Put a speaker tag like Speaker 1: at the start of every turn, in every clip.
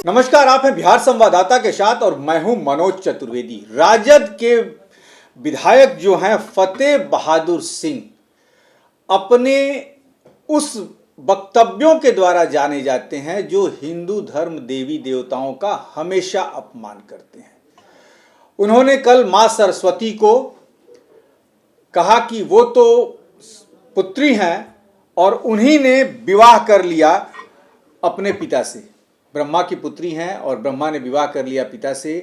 Speaker 1: नमस्कार, आप हैं बिहार संवाददाता के साथ और मैं हूं मनोज चतुर्वेदी। राजद के विधायक जो हैं फतेह बहादुर सिंह अपने उस वक्तव्यों के द्वारा जाने जाते हैं जो हिंदू धर्म देवी देवताओं का हमेशा अपमान करते हैं। उन्होंने कल मां सरस्वती को कहा कि वो तो पुत्री हैं और उन्हीं ने विवाह कर लिया अपने पिता से, ब्रह्मा की पुत्री हैं और ब्रह्मा ने विवाह कर लिया पिता से।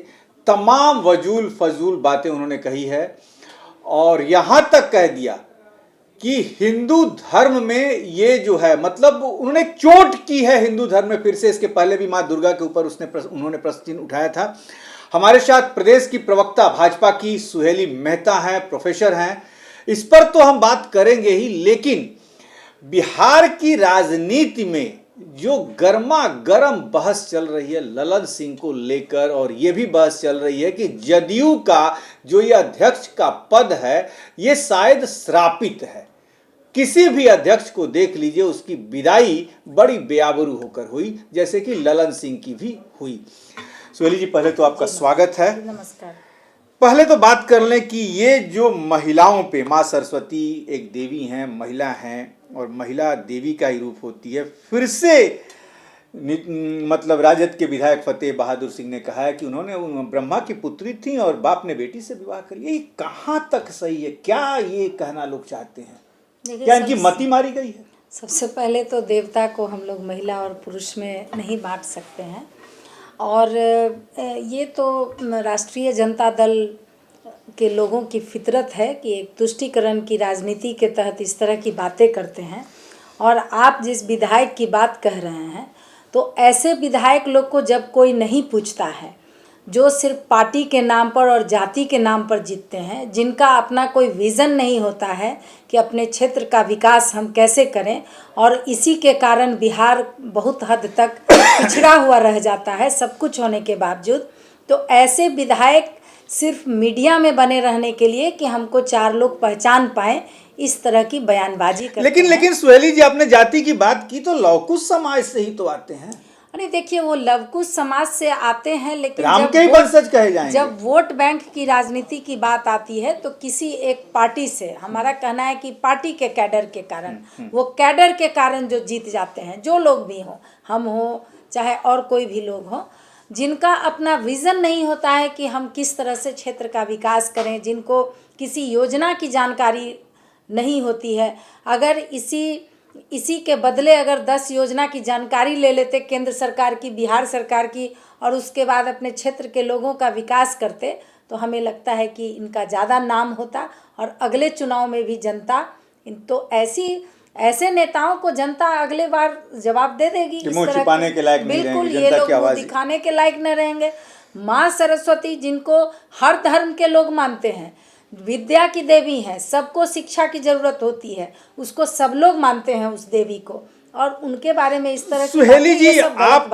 Speaker 1: तमाम वजूल फजूल बातें उन्होंने कही है और यहाँ तक कह दिया कि हिंदू धर्म में ये जो है, मतलब उन्होंने चोट की है हिंदू धर्म में फिर से। इसके पहले भी माँ दुर्गा के ऊपर उन्होंने प्रश्न चिन्ह उठाया था। हमारे साथ प्रदेश की प्रवक्ता भाजपा की सुहेली मेहता हैं, प्रोफेसर हैं। इस पर तो हम बात करेंगे ही, लेकिन बिहार की राजनीति में जो गर्मा गर्म बहस चल रही है ललन सिंह को लेकर, और ये भी बहस चल रही है कि जदयू का जो ये अध्यक्ष का पद है ये शायद श्रापित है। किसी भी अध्यक्ष को देख लीजिए, उसकी विदाई बड़ी बेआबरू होकर हुई, जैसे कि ललन सिंह की भी हुई। सुहेली जी, पहले तो आपका स्वागत है।
Speaker 2: नमस्कार।
Speaker 1: पहले तो बात कर लें कि ये जो महिलाओं पे, माँ सरस्वती एक देवी हैं, महिला हैं और महिला देवी का ही रूप होती है। फिर से मतलब राजद के विधायक फतेह बहादुर सिंह ने कहा है कि उन्होंने ब्रह्मा की पुत्री थी और बाप ने बेटी से विवाह कर लिया। ये कहाँ तक सही है? क्या ये कहना लोग चाहते हैं? क्या इनकी मति मारी गई है?
Speaker 2: सबसे पहले तो देवता को हम लोग महिला और पुरुष में नहीं बांट सकते हैं, और ये तो राष्ट्रीय जनता दल के लोगों की फितरत है कि एक तुष्टीकरण की राजनीति के तहत इस तरह की बातें करते हैं। और आप जिस विधायक की बात कह रहे हैं, तो ऐसे विधायक लोग को जब कोई नहीं पूछता है, जो सिर्फ पार्टी के नाम पर और जाति के नाम पर जीतते हैं, जिनका अपना कोई विज़न नहीं होता है कि अपने क्षेत्र का विकास हम कैसे करें, और इसी के कारण बिहार बहुत हद तक पिछड़ा हुआ रह जाता है सब कुछ होने के बावजूद। तो ऐसे विधायक सिर्फ मीडिया में बने रहने के लिए कि हमको चार लोग पहचान पाएँ, इस तरह की बयानबाजी करते हैं।
Speaker 1: लेकिन सुहेली जी, आपने जाति की बात की तो लवकुश समाज से ही तो आते हैं।
Speaker 2: अरे देखिए, वो लवकुश समाज से आते हैं, लेकिन
Speaker 1: राम के ही वंशज कहे जाएंगे।
Speaker 2: जब वोट बैंक की राजनीति की बात आती है तो किसी एक पार्टी से, हमारा कहना है कि पार्टी के कैडर के कारण, वो कैडर के कारण जो जीत जाते हैं, जो लोग भी हों, हम हो चाहे और कोई भी लोग हों, जिनका अपना विज़न नहीं होता है कि हम किस तरह से क्षेत्र का विकास करें, जिनको किसी योजना की जानकारी नहीं होती है। अगर इसी के बदले अगर 10 योजना की जानकारी ले लेते केंद्र सरकार की, बिहार सरकार की, और उसके बाद अपने क्षेत्र के लोगों का विकास करते, तो हमें लगता है कि इनका ज़्यादा नाम होता और अगले चुनाव में भी जनता तो ऐसे नेताओं को जनता अगले बार जवाब दे देगी। इस तरह
Speaker 1: छिपाने के लायक नहीं
Speaker 2: बिल्कुल,
Speaker 1: रहेंगे,
Speaker 2: ये
Speaker 1: जनता की
Speaker 2: लोग
Speaker 1: आवाज़
Speaker 2: दिखाने के लायक न रहेंगे। माँ सरस्वती, जिनको हर धर्म के लोग मानते हैं, विद्या की देवी है, सबको शिक्षा की जरूरत होती है, उसको सब लोग मानते हैं उस देवी को, और उनके बारे में इस तरह की
Speaker 1: सुहेली जी, आप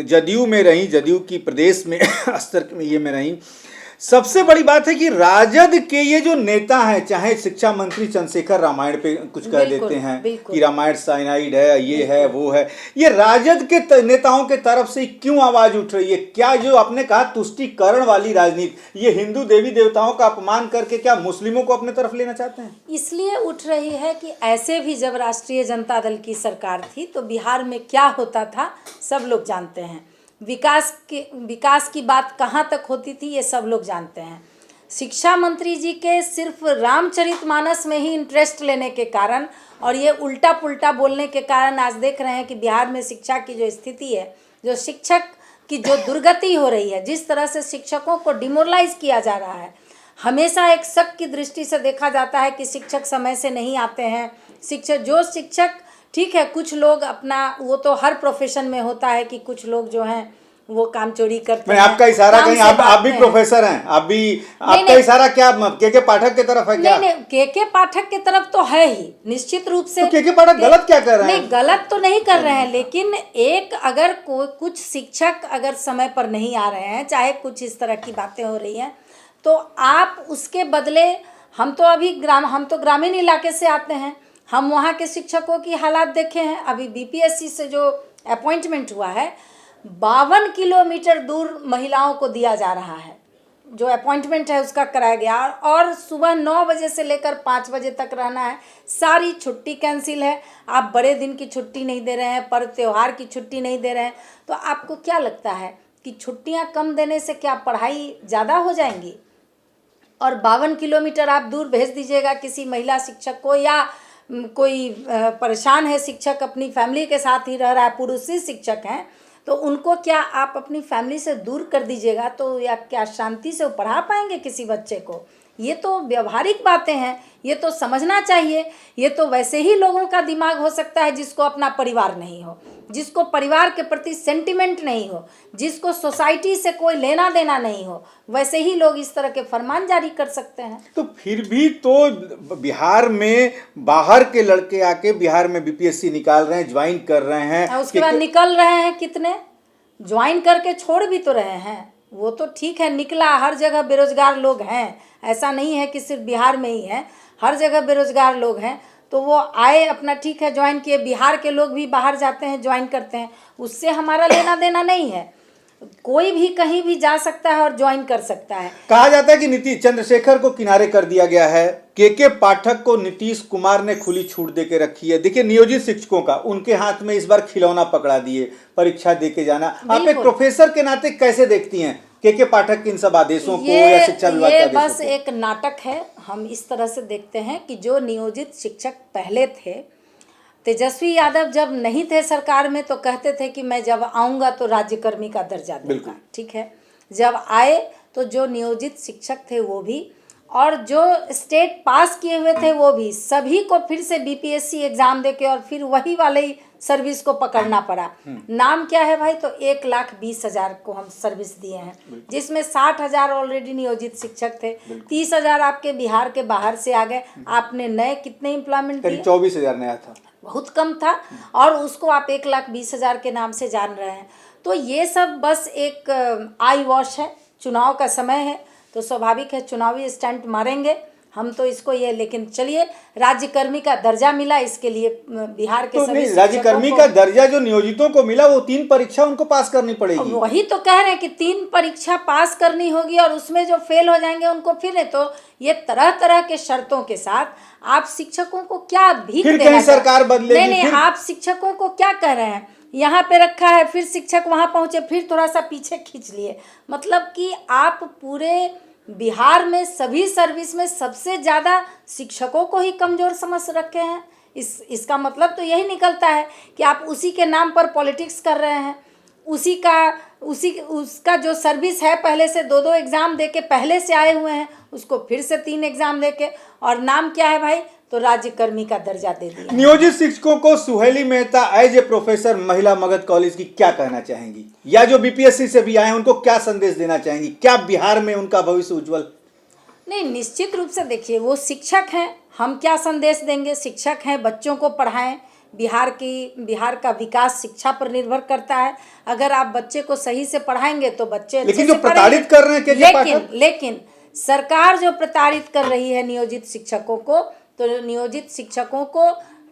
Speaker 1: जदयू में रही, जदयू की प्रदेश में स्तर में ये में रही। सबसे बड़ी बात है कि राजद के ये जो नेता हैं, चाहे शिक्षा मंत्री चंद्रशेखर रामायण पे कुछ कह देते हैं कि रामायण साइनाइड है, ये है वो है, ये राजद के नेताओं के तरफ से क्यों आवाज उठ रही है? क्या जो आपने कहा तुष्टीकरण वाली राजनीति, ये हिंदू देवी देवताओं का अपमान करके क्या मुस्लिमों को अपने तरफ लेना चाहते हैं?
Speaker 2: इसलिए उठ रही है कि ऐसे भी जब राष्ट्रीय जनता दल की सरकार थी तो बिहार में क्या होता था सब लोग जानते हैं। विकास की बात कहाँ तक होती थी ये सब लोग जानते हैं। शिक्षा मंत्री जी के सिर्फ रामचरितमानस में ही इंटरेस्ट लेने के कारण और ये उल्टा पुल्टा बोलने के कारण आज देख रहे हैं कि बिहार में शिक्षा की जो स्थिति है, जो शिक्षक की जो दुर्गति हो रही है, जिस तरह से शिक्षकों को डिमोरलाइज किया जा रहा है। हमेशा एक शक की दृष्टि से देखा जाता है कि शिक्षक समय से नहीं आते हैं। शिक्षक ठीक है, कुछ लोग अपना, वो तो हर प्रोफेशन में होता है कि कुछ लोग जो हैं वो काम चोरी करते हैं।
Speaker 1: आपका इशारा कहीं आप भी प्रोफेसर हैं, आपका इशारा क्या के पाठक की तरफ है क्या?
Speaker 2: नहीं, के पाठक की तरफ तो है ही निश्चित रूप से।
Speaker 1: तो के पाठक गलत क्या कर रहे हैं?
Speaker 2: नहीं, गलत तो नहीं कर रहे हैं, लेकिन एक अगर कुछ शिक्षक अगर समय पर नहीं आ रहे हैं, चाहे कुछ इस तरह की बातें हो रही हैं, तो आप उसके बदले, हम तो ग्रामीण इलाके से आते हैं, हम वहाँ के शिक्षकों की हालात देखे हैं। अभी बीपीएससी से जो अपॉइंटमेंट हुआ है, 52 किलोमीटर दूर महिलाओं को दिया जा रहा है, जो अपॉइंटमेंट है उसका कराया गया, और सुबह 9 बजे से लेकर 5 बजे तक रहना है। सारी छुट्टी कैंसिल है, आप बड़े दिन की छुट्टी नहीं दे रहे हैं, पर्व त्यौहार की छुट्टी नहीं दे रहे हैं। तो आपको क्या लगता है कि छुट्टियां कम देने से क्या पढ़ाई ज़्यादा हो जाएंगी? और 52 किलोमीटर आप दूर भेज दीजिएगा किसी महिला शिक्षक को, या कोई परेशान है शिक्षक, अपनी फैमिली के साथ ही रह रहा है, पुरुष ही शिक्षक हैं, तो उनको क्या आप अपनी फैमिली से दूर कर दीजिएगा तो या क्या शांति से वो पढ़ा पाएंगे किसी बच्चे को? ये तो व्यवहारिक बातें हैं, ये तो समझना चाहिए। ये तो वैसे ही लोगों का दिमाग हो सकता है जिसको अपना परिवार नहीं हो, जिसको परिवार के प्रति सेंटिमेंट नहीं हो, जिसको सोसाइटी से कोई लेना देना नहीं हो, वैसे ही लोग इस तरह के फरमान जारी कर सकते हैं।
Speaker 1: तो फिर भी तो बिहार में बाहर के लड़के आके बिहार में बीपीएससी निकाल रहे हैं, ज्वाइन कर रहे हैं,
Speaker 2: उसके बाद निकल रहे हैं कितने, ज्वाइन करके छोड़ भी तो रहे हैं। वो तो ठीक है, निकला, हर जगह बेरोजगार लोग हैं, ऐसा नहीं है कि सिर्फ बिहार में ही है, हर जगह बेरोजगार लोग हैं। तो वो आए अपना, ठीक है, ज्वाइन किए। बिहार के लोग भी बाहर जाते हैं, ज्वाइन करते हैं, उससे हमारा लेना देना नहीं है। कोई भी कहीं भी जा सकता है और ज्वाइन कर सकता है।
Speaker 1: कहा जाता है कि नीतीश चंद्रशेखर को किनारे कर दिया गया है, के पाठक को नीतीश कुमार ने खुली छूट दे के रखी है। देखिए, नियोजित शिक्षकों का उनके हाथ में इस बार खिलौना पकड़ा दिए, परीक्षा दे के जाना। आप एक प्रोफेसर के नाते कैसे देखती हैं के पाठक के इन सब आदेशों को या शिक्षा विभाग के आदेशों को?
Speaker 2: बस एक नाटक है। हम इस तरह से देखते हैं कि जो नियोजित शिक्षक पहले थे, तेजस्वी यादव जब नहीं थे सरकार में तो कहते थे कि मैं जब आऊँगा तो राज्यकर्मी का दर्जा दूंगा, ठीक है। जब आए तो जो नियोजित शिक्षक थे वो भी, और जो स्टेट पास किए हुए थे वो भी, सभी को फिर से बीपीएससी एग्ज़ाम देके और फिर वही वाले ही सर्विस को पकड़ना पड़ा। नाम क्या है भाई? तो 1,20,000 को हम सर्विस दिए हैं, जिसमें 60,000 ऑलरेडी नियोजित शिक्षक थे, 30,000 आपके बिहार के बाहर से आ गए। आपने नए कितने एम्प्लॉयमेंट दिए?
Speaker 1: 24,000 नया था,
Speaker 2: बहुत कम था, और उसको आप 1,20,000 के नाम से जान रहे हैं। तो ये सब बस एक आई वॉश है। चुनाव का समय है तो स्वाभाविक है चुनावी स्टंट मारेंगे हम तो इसको ये। लेकिन चलिए, राज्यकर्मी का दर्जा मिला, इसके लिए बिहार के सभी
Speaker 1: राज्यकर्मी का दर्जा जो नियोजितों को मिला वो 3 परीक्षा उनको पास करनी पड़ेगी।
Speaker 2: वही तो कह रहे हैं कि 3 परीक्षा पास करनी होगी, और उसमें जो फेल हो जाएंगे उनको फिर। तो ये तरह तरह के शर्तों के साथ आप शिक्षकों को क्या भीख देना?
Speaker 1: कहीं सरकार बदलेगी?
Speaker 2: नहीं, आप शिक्षकों को क्या कह रहे हैं? यहाँ पे रखा है, फिर शिक्षक वहाँ पहुँचे, फिर थोड़ा सा पीछे खींच लिए। मतलब कि आप पूरे बिहार में सभी सर्विस में सबसे ज़्यादा शिक्षकों को ही कमज़ोर समझ रखे हैं। इसका मतलब तो यही निकलता है कि आप उसी के नाम पर पॉलिटिक्स कर रहे हैं। उसका जो सर्विस है, पहले से 2-2 एग्ज़ाम देके पहले से आए हुए हैं, उसको फिर से 3 एग्ज़ाम देके, और नाम क्या है भाई? तो राज्यकर्मी का दर्जा दे दिया।
Speaker 1: नियोजित शिक्षकों को Suheli Mehta as a professor महिला मगध कॉलेज की क्या कहना चाहेंगी, या जो बीपीएससी से भी आए हैं उनको क्या संदेश देना चाहेंगी? क्या बिहार में उनका भविष्य उज्जवल?
Speaker 2: नहीं, निश्चित रूप से देखिए, वो शिक्षक हैं, हम क्या संदेश देंगे? शिक्षक हैं, बच्चों को पढ़ाएं। बिहार का विकास शिक्षा पर निर्भर करता है। अगर आप बच्चे को सही से पढ़ाएंगे तो बच्चे अच्छे से
Speaker 1: लेकिन जो प्रताड़ित कर रहे हैं
Speaker 2: लेकिन सरकार जो प्रताड़ित कर रही है नियोजित शिक्षकों को, तो नियोजित शिक्षकों को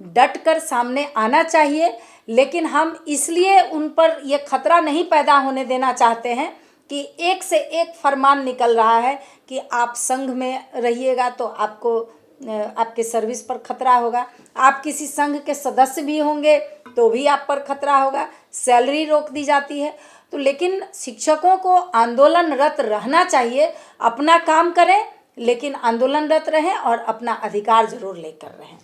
Speaker 2: डट कर सामने आना चाहिए। लेकिन हम इसलिए उन पर ये खतरा नहीं पैदा होने देना चाहते हैं कि एक से एक फरमान निकल रहा है कि आप संघ में रहिएगा तो आपको आपके सर्विस पर खतरा होगा, आप किसी संघ के सदस्य भी होंगे तो भी आप पर खतरा होगा, सैलरी रोक दी जाती है। तो लेकिन शिक्षकों को आंदोलनरत रहना चाहिए, अपना काम करें लेकिन आंदोलनरत रहें और अपना अधिकार जरूर लेकर रहें।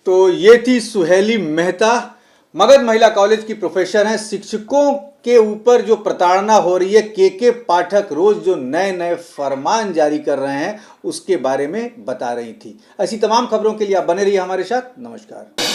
Speaker 1: तो ये थी सुहेली मेहता, मगध महिला कॉलेज की प्रोफेसर हैं। शिक्षकों के ऊपर जो प्रताड़ना हो रही है, के पाठक रोज जो नए नए फरमान जारी कर रहे हैं उसके बारे में बता रही थी। ऐसी तमाम खबरों के लिए आप बने रहिए हमारे साथ। नमस्कार।